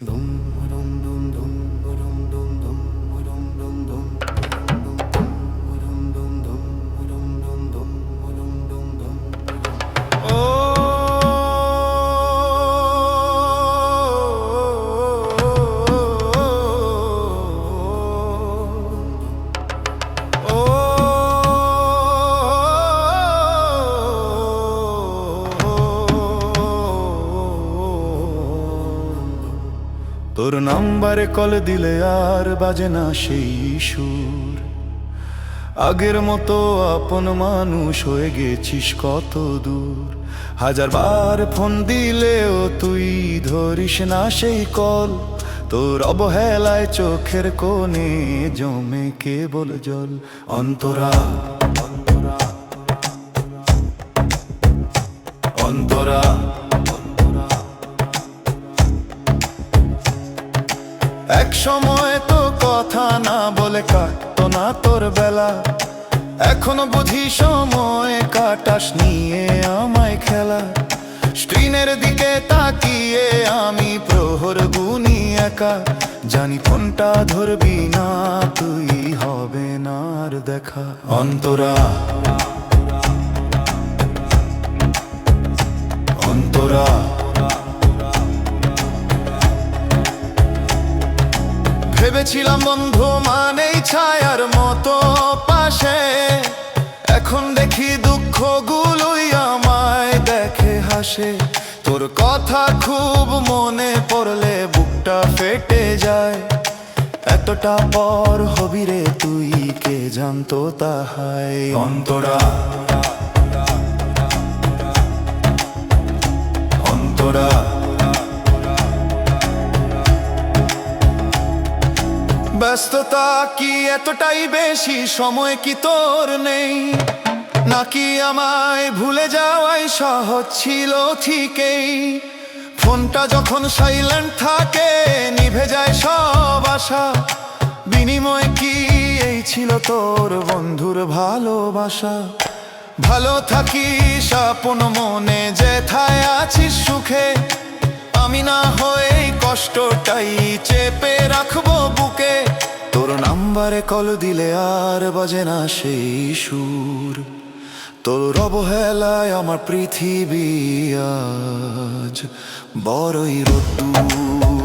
Dum dum dum dum dum dum dum dum dum dum dum dum dum dum. তোর নাম্বারে call দিলে আর বাজে না সেই সুর। আগের মতো আপন মানুষ হয়ে গেছিস কত দূর। হাজার বার ফোন দিলেও তুই ধরিস না সেই কল। তোর অবহেলায় চোখের কোণে জমে কেবল জল। অন্তরা অন্তরা অন্তরা এক সময় তো কথা না বলে কাটতো না তোর বেলা। এখনো বুঝি সময় কাটাস নিয়ে আমায় খেলা। স্ক্রিনের দিকে তাকিয়ে আমি প্রহর গুনি একা। জানি ফোনটা ধরবি না তুই, হবে না আর দেখা। অন্তরা অন্তরা ভেবেছিলাম বন্ধু মানেই ছায়ার মতো পাশে। এখন দেখি দুঃখগুলোই আমায় দেখে হাসে। তোর কথা খুব মনে পড়লে বুকটা ফেটে যায়। এতটা পর হবি রে তুই, কে জানতো তাহাই। অন্তরা অন্তরা ব্যস্ততা কি এতটাই বেশি, সময় কি তোর নেই? নাকি আমায় ভুলে যাওয়াই সহজ ছিল ঠিকই? ফোনটা যখন সাইলেন্ট থাকে নিভে যায় সব আশা। বিনিময় কি এই ছিল তোর বন্ধুর ভালোবাসা? ভালো থাকিস আপন মনে, যেথায় আছিস সুখে। আমি না হয়ে কষ্টটাই চেপে রাখবো বুকে। তোর নাম্বারে কল দিলে আর বাজে না সেই সুর। তোর অবহেলায় আমার পৃথিবী আজ বড়ই রোদ্দুর।